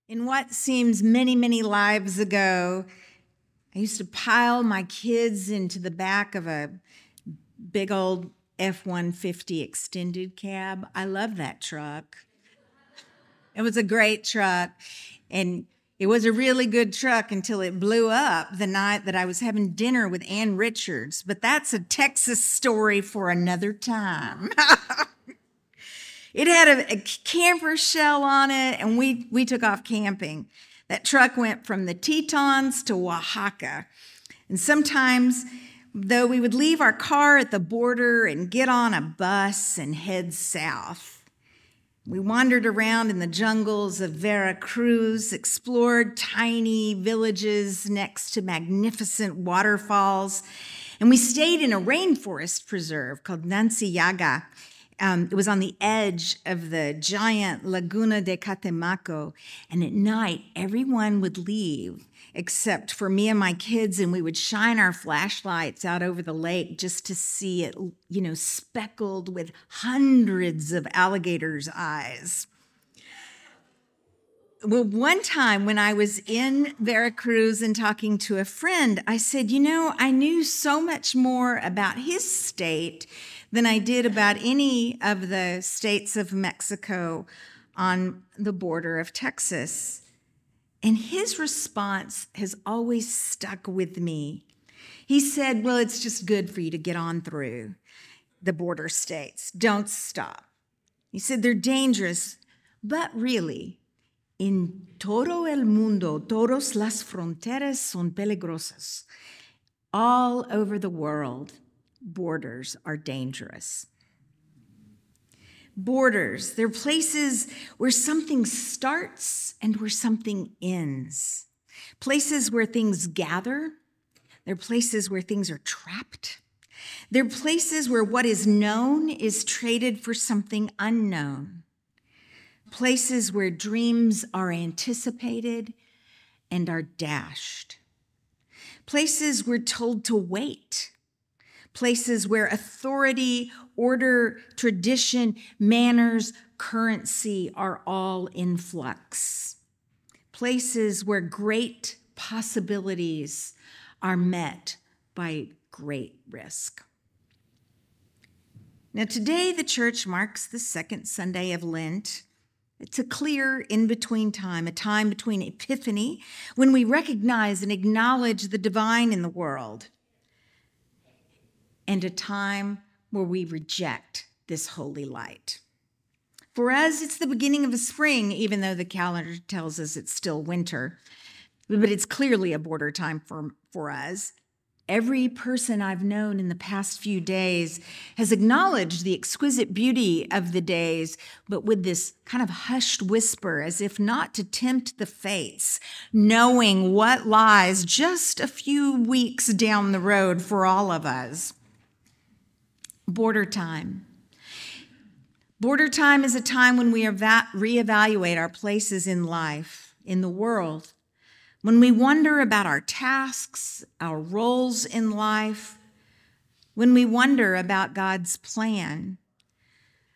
In what seems many, many lives ago, I used to pile my kids into the back of a big old F-150 extended cab. I love that truck. It was a great truck, and it was a really good truck until it blew up the night that I was having dinner with Ann Richards. But that's a Texas story for another time. It had a camper shell on it, and we took off camping. That truck went from the Tetons to Oaxaca. And sometimes, though, we would leave our car at the border and get on a bus and head south. We wandered around in the jungles of Veracruz, explored tiny villages next to magnificent waterfalls, and we stayed in a rainforest preserve called Nancillaga. It was on the edge of the giant Laguna de Catemaco, and at night, everyone would leave except for me and my kids, and we would shine our flashlights out over the lake just to see it, speckled with hundreds of alligators' eyes. Well, one time when I was in Veracruz and talking to a friend, I said, I knew so much more about his state than I did about any of the states of Mexico on the border of Texas. And his response has always stuck with me. He said, well, it's just good for you to get on through the border states. Don't stop. He said, they're dangerous, but really, en todo el mundo, todas las fronteras son peligrosas. All over the world, borders are dangerous. Borders, they're places where something starts and where something ends. Places where things gather. They're places where things are trapped. They're places where what is known is traded for something unknown. Places where dreams are anticipated and are dashed. Places we're told to wait. Places where authority, order, tradition, manners, currency are all in flux. Places where great possibilities are met by great risk. Now, today the church marks the second Sunday of Lent. It's a clear in-between time, a time between Epiphany, when we recognize and acknowledge the divine in the world, and a time where we reject this holy light. For us, it's the beginning of a spring, even though the calendar tells us it's still winter. But it's clearly a border time for us. Every person I've known in the past few days has acknowledged the exquisite beauty of the days, but with this kind of hushed whisper, as if not to tempt the fates, knowing what lies just a few weeks down the road for all of us. Border time. Border time is a time when we reevaluate our places in life, in the world, when we wonder about our tasks, our roles in life, when we wonder about God's plan,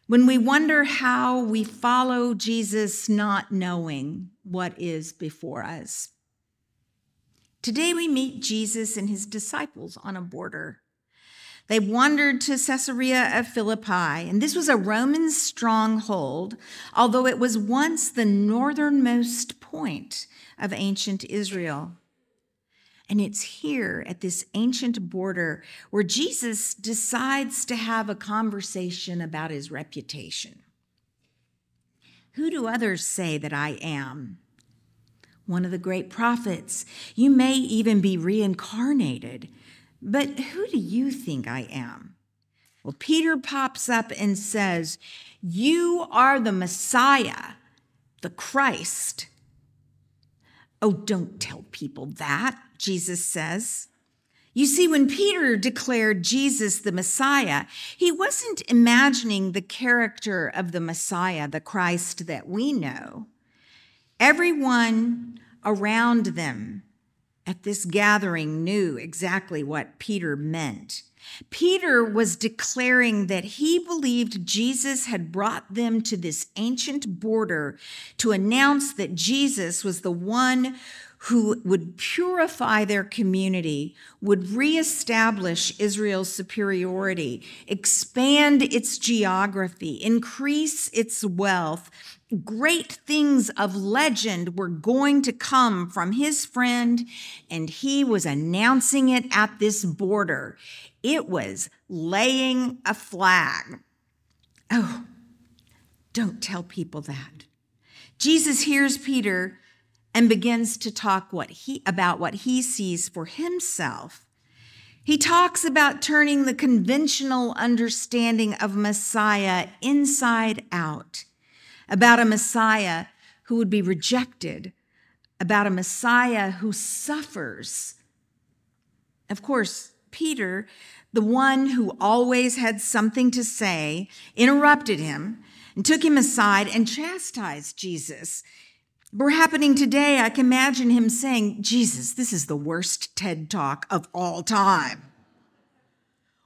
when we wonder how we follow Jesus not knowing what is before us. Today we meet Jesus and his disciples on a border. They wandered to Caesarea of Philippi, and this was a Roman stronghold, although it was once the northernmost point of ancient Israel. And it's here at this ancient border where Jesus decides to have a conversation about his reputation. Who do others say that I am? One of the great prophets. You may even be reincarnated. But who do you think I am? Well, Peter pops up and says, you are the Messiah, the Christ. Oh, don't tell people that, Jesus says. You see, when Peter declared Jesus the Messiah, he wasn't imagining the character of the Messiah, the Christ that we know. Everyone around them at this gathering knew exactly what Peter meant. Peter was declaring that he believed Jesus had brought them to this ancient border to announce that Jesus was the one who would purify their community, would reestablish Israel's superiority, expand its geography, increase its wealth. Great things of legend were going to come from his friend, and he was announcing it at this border. It was laying a flag. Oh, don't tell people that. Jesus hears Peter and begins to talk about what he sees for himself. He talks about turning the conventional understanding of Messiah inside out, about a Messiah who would be rejected, about a Messiah who suffers. Of course, Peter, the one who always had something to say, interrupted him and took him aside and chastised Jesus. Were happening today, I can imagine him saying, Jesus, this is the worst TED Talk of all time.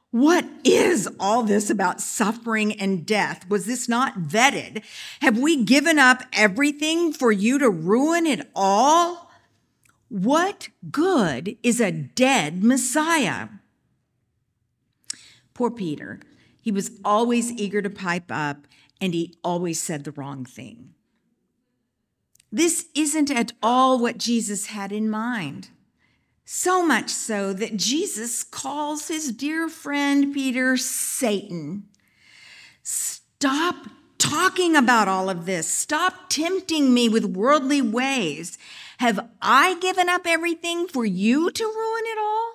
What is all this about suffering and death? Was this not vetted? Have we given up everything for you to ruin it all? What good is a dead Messiah? Poor Peter. He was always eager to pipe up, and he always said the wrong thing. This isn't at all what Jesus had in mind. So much so that Jesus calls his dear friend Peter Satan. Stop talking about all of this. Stop tempting me with worldly ways. Have I given up everything for you to ruin it all?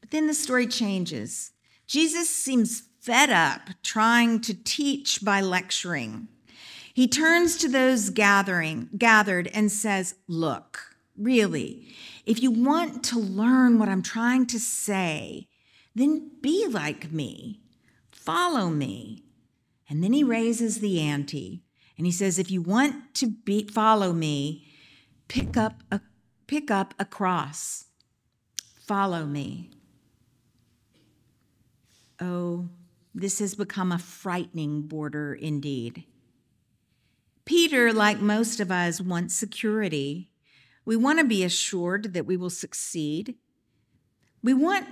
But then the story changes. Jesus seems fed up trying to teach by lecturing. He turns to those gathered and says, look, really, if you want to learn what I'm trying to say, then be like me. Follow me. And then he raises the ante and he says, if you want to follow me, pick up a cross. Follow me. Oh, this has become a frightening border indeed. Peter, like most of us, wants security. We want to be assured that we will succeed. We want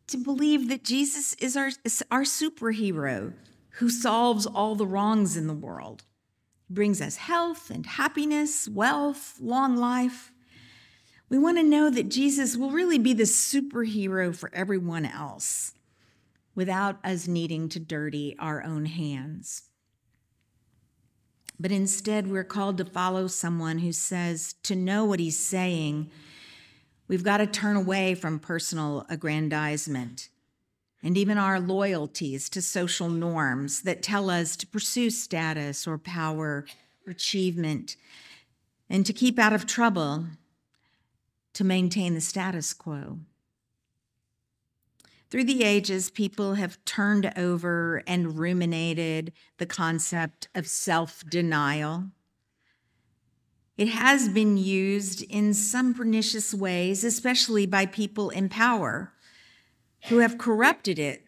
to believe that Jesus is our superhero who solves all the wrongs in the world. He brings us health and happiness, wealth, long life. We want to know that Jesus will really be the superhero for everyone else without us needing to dirty our own hands. But instead, we're called to follow someone who says, to know what he's saying, we've got to turn away from personal aggrandizement and even our loyalties to social norms that tell us to pursue status or power or achievement and to keep out of trouble, to maintain the status quo. Through the ages, people have turned over and ruminated the concept of self-denial. It has been used in some pernicious ways, especially by people in power who have corrupted it,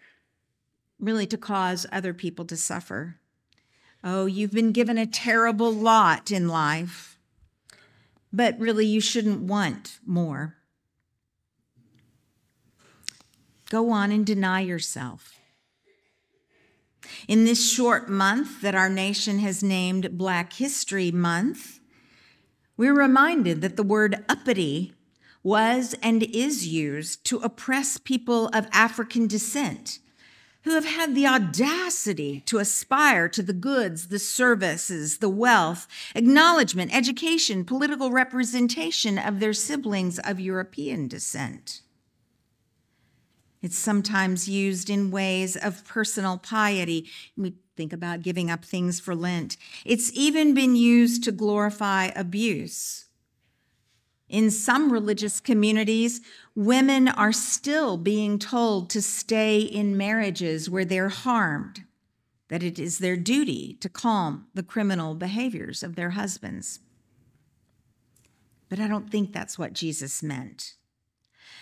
really to cause other people to suffer. Oh, you've been given a terrible lot in life, but really you shouldn't want more. Go on and deny yourself. In this short month that our nation has named Black History Month, we're reminded that the word uppity was and is used to oppress people of African descent who have had the audacity to aspire to the goods, the services, the wealth, acknowledgement, education, political representation of their siblings of European descent. It's sometimes used in ways of personal piety. We think about giving up things for Lent. It's even been used to glorify abuse. In some religious communities, women are still being told to stay in marriages where they're harmed, that it is their duty to calm the criminal behaviors of their husbands. But I don't think that's what Jesus meant.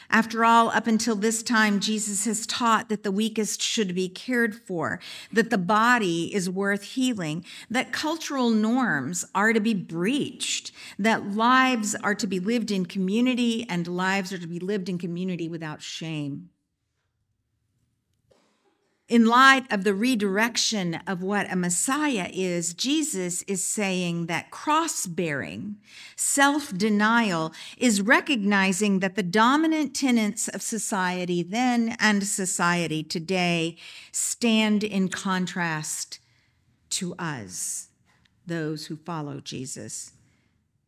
After all, up until this time, Jesus has taught that the weakest should be cared for, that the body is worth healing, that cultural norms are to be breached, that lives are to be lived in community and lives are to be lived in community without shame. In light of the redirection of what a Messiah is, Jesus is saying that cross-bearing, self-denial, is recognizing that the dominant tenets of society then and society today stand in contrast to us, those who follow Jesus.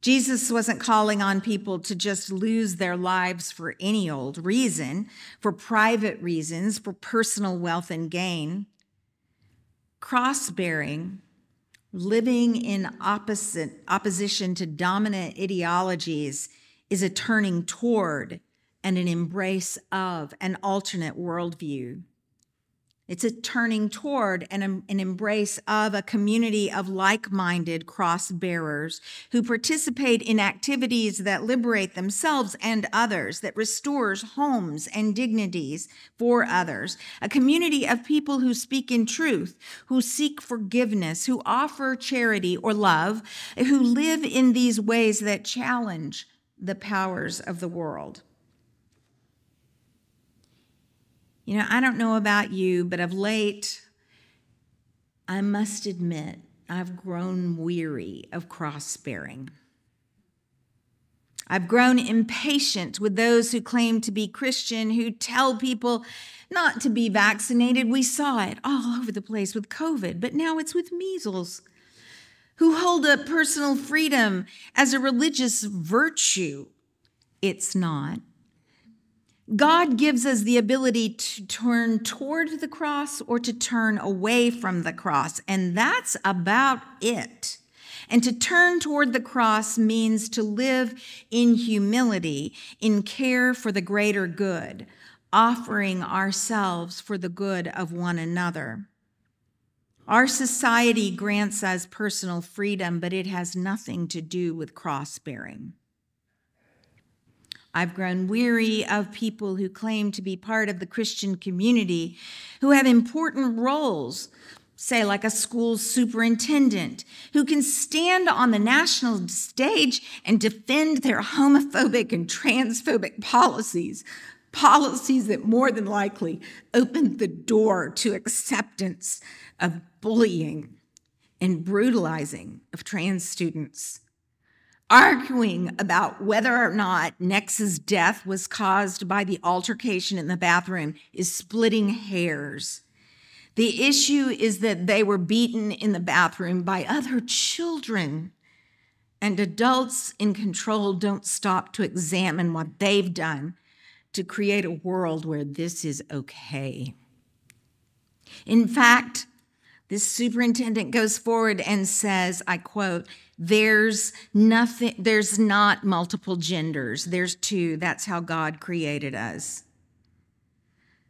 Jesus wasn't calling on people to just lose their lives for any old reason, for private reasons, for personal wealth and gain. Cross-bearing, living in opposition to dominant ideologies, is a turning toward and an embrace of an alternate worldview. It's a turning toward and an embrace of a community of like-minded cross-bearers who participate in activities that liberate themselves and others, that restores homes and dignities for others. A community of people who speak in truth, who seek forgiveness, who offer charity or love, who live in these ways that challenge the powers of the world. You know, I don't know about you, but of late, I must admit, I've grown weary of cross-bearing. I've grown impatient with those who claim to be Christian, who tell people not to be vaccinated. We saw it all over the place with COVID, but now it's with measles. Who hold up personal freedom as a religious virtue. It's not. God gives us the ability to turn toward the cross or to turn away from the cross, and that's about it. And to turn toward the cross means to live in humility, in care for the greater good, offering ourselves for the good of one another. Our society grants us personal freedom, but it has nothing to do with cross-bearing. I've grown weary of people who claim to be part of the Christian community, who have important roles, say like a school superintendent, who can stand on the national stage and defend their homophobic and transphobic policies that more than likely opened the door to acceptance of bullying and brutalizing of trans students. Arguing about whether or not Nex's death was caused by the altercation in the bathroom is splitting hairs. The issue is that they were beaten in the bathroom by other children, and adults in control don't stop to examine what they've done to create a world where this is okay. In fact, this superintendent goes forward and says, I quote, there's not multiple genders. There's two. That's how God created us.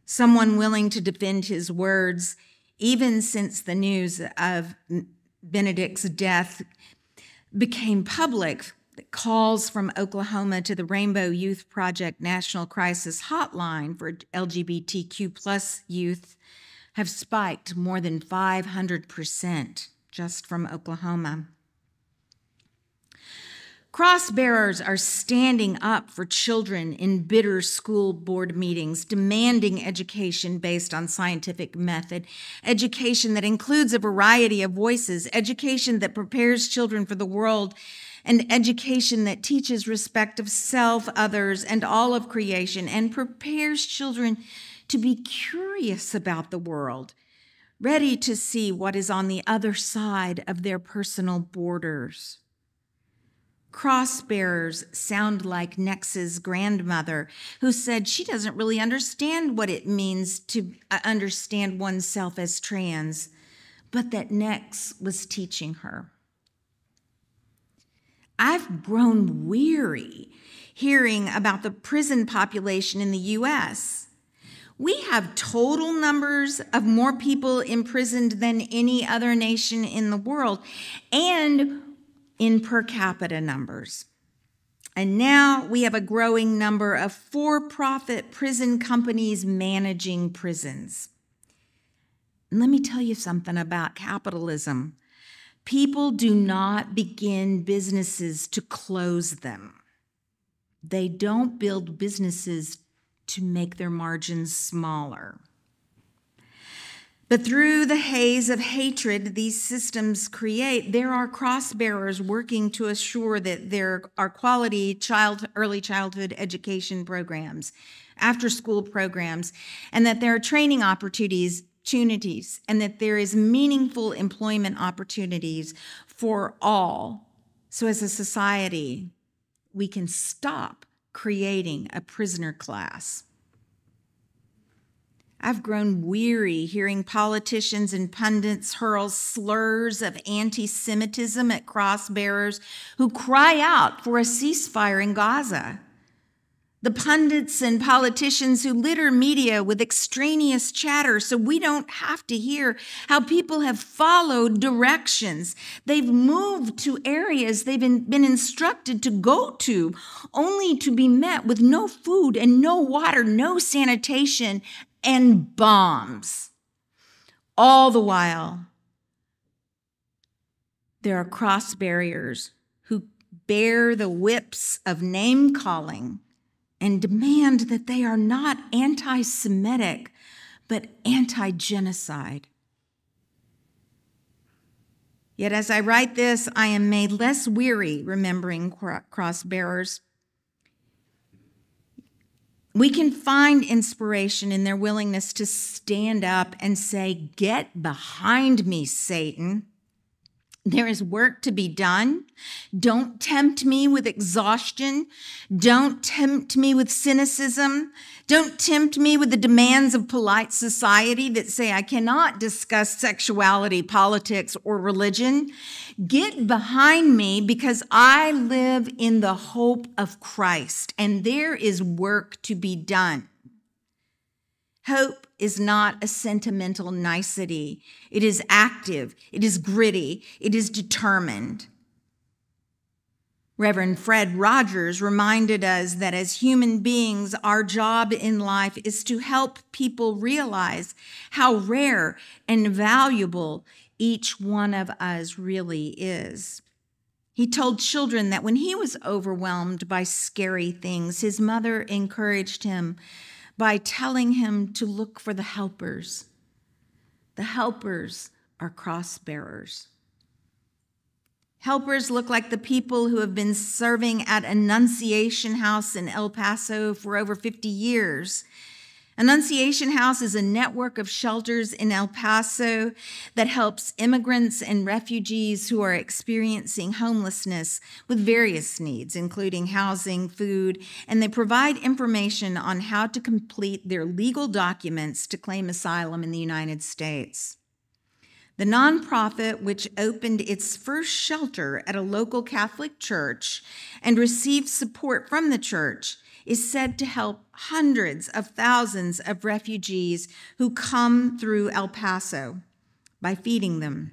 Someone willing to defend his words, even since the news of Benedict's death became public, calls from Oklahoma to the Rainbow Youth Project National Crisis Hotline for LGBTQ plus youth have spiked more than 500% just from Oklahoma. Cross-bearers are standing up for children in bitter school board meetings, demanding education based on scientific method, education that includes a variety of voices, education that prepares children for the world, and education that teaches respect of self, others, and all of creation, and prepares children to be curious about the world, ready to see what is on the other side of their personal borders. Cross-bearers sound like Nex's grandmother, who said she doesn't really understand what it means to understand oneself as trans, but that Nex was teaching her. I've grown weary hearing about the prison population in the U.S. We have total numbers of more people imprisoned than any other nation in the world, and in per capita numbers. And now we have a growing number of for-profit prison companies managing prisons. And let me tell you something about capitalism. People do not begin businesses to close them. They don't build businesses to make their margins smaller. But through the haze of hatred these systems create, there are cross-bearers working to assure that there are quality early childhood education programs, after-school programs, and that there are training opportunities, and that there is meaningful employment opportunities for all. So as a society, we can stop creating a prisoner class. I've grown weary hearing politicians and pundits hurl slurs of anti-Semitism at cross-bearers who cry out for a ceasefire in Gaza. The pundits and politicians who litter media with extraneous chatter so we don't have to hear how people have followed directions. They've moved to areas they've been instructed to go to, only to be met with no food and no water, no sanitation, and bombs. All the while, there are cross-bearers who bear the whips of name-calling and demand that they are not anti-Semitic, but anti-genocide. Yet as I write this, I am made less weary remembering cross-bearers. We can find inspiration in their willingness to stand up and say, "Get behind me, Satan. There is work to be done. Don't tempt me with exhaustion. Don't tempt me with cynicism. Don't tempt me with the demands of polite society that say I cannot discuss sexuality, politics, or religion. Get behind me because I live in the hope of Christ, and there is work to be done." Hope is not a sentimental nicety. It is active, it is gritty, it is determined. Reverend Fred Rogers reminded us that as human beings, our job in life is to help people realize how rare and valuable each one of us really is. He told children that when he was overwhelmed by scary things, his mother encouraged him by telling him to look for the helpers. The helpers are cross-bearers. Helpers look like the people who have been serving at Annunciation House in El Paso for over 50 years. Annunciation House is a network of shelters in El Paso that helps immigrants and refugees who are experiencing homelessness with various needs, including housing, food, and they provide information on how to complete their legal documents to claim asylum in the United States. The nonprofit, which opened its first shelter at a local Catholic church and received support from the church, is said to help hundreds of thousands of refugees who come through El Paso by feeding them,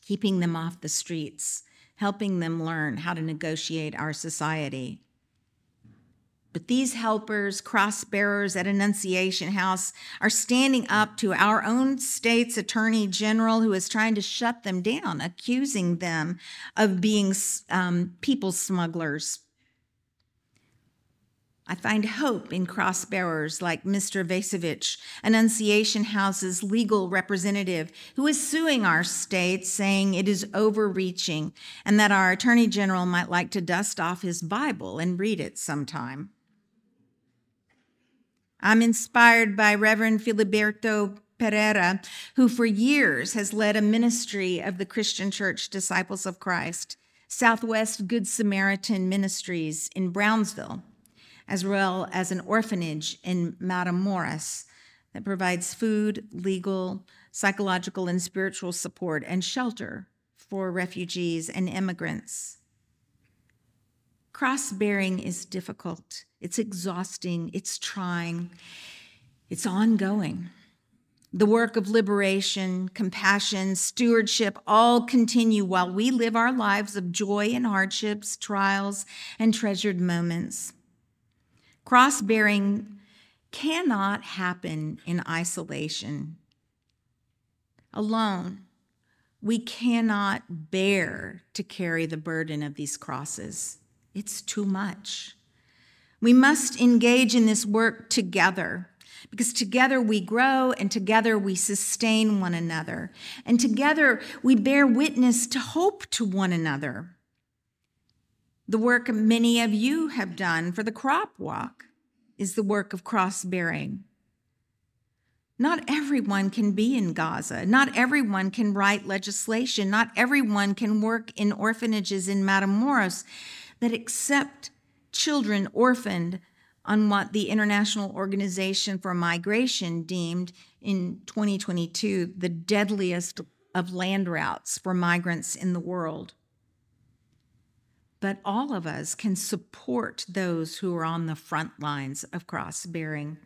keeping them off the streets, helping them learn how to negotiate our society. But these helpers, cross-bearers at Annunciation House, are standing up to our own state's attorney general who is trying to shut them down, accusing them of being people smugglers. I find hope in cross-bearers like Mr. Vasevich, Annunciation House's legal representative, who is suing our state, saying it is overreaching and that our Attorney General might like to dust off his Bible and read it sometime. I'm inspired by Reverend Filiberto Pereira, who for years has led a ministry of the Christian Church Disciples of Christ, Southwest Good Samaritan Ministries in Brownsville, as well as an orphanage in Matamoros that provides food, legal, psychological, and spiritual support and shelter for refugees and immigrants. Cross-bearing is difficult. It's exhausting. It's trying. It's ongoing. The work of liberation, compassion, stewardship all continue while we live our lives of joy and hardships, trials, and treasured moments. Cross-bearing cannot happen in isolation. Alone, we cannot bear to carry the burden of these crosses. It's too much. We must engage in this work together, because together we grow and together we sustain one another. And together we bear witness to hope to one another. The work many of you have done for the crop walk is the work of cross-bearing. Not everyone can be in Gaza. Not everyone can write legislation. Not everyone can work in orphanages in Matamoros that accept children orphaned on what the International Organization for Migration deemed in 2022 the deadliest of land routes for migrants in the world. But all of us can support those who are on the front lines of cross-bearing.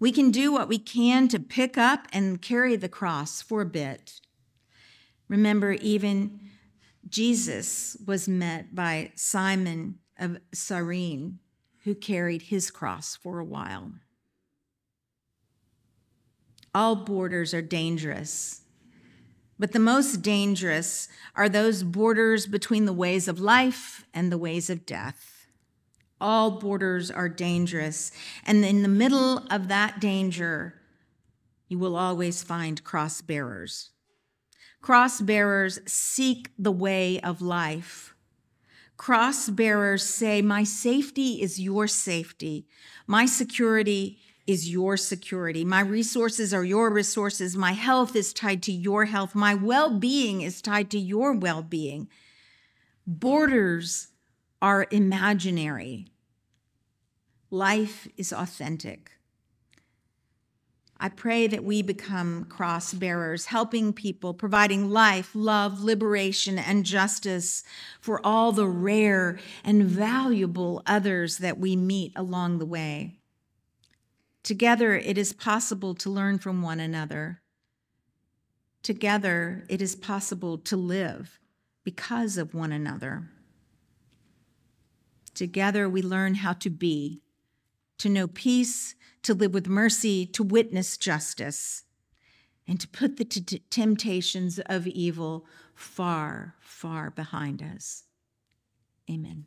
We can do what we can to pick up and carry the cross for a bit. Remember, even Jesus was met by Simon of Cyrene, who carried his cross for a while. All borders are dangerous, but the most dangerous are those borders between the ways of life and the ways of death. All borders are dangerous, and in the middle of that danger, you will always find cross-bearers. Cross-bearers seek the way of life. Cross-bearers say, my safety is your safety. My security is your security. My resources are your resources. My health is tied to your health. My well-being is tied to your well-being. Borders are imaginary. Life is authentic. I pray that we become cross-bearers, helping people, providing life, love, liberation, and justice for all the rare and valuable others that we meet along the way. Together, it is possible to learn from one another. Together, it is possible to live because of one another. Together, we learn how to be, to know peace, to live with mercy, to witness justice, and to put the temptations of evil far, far behind us. Amen.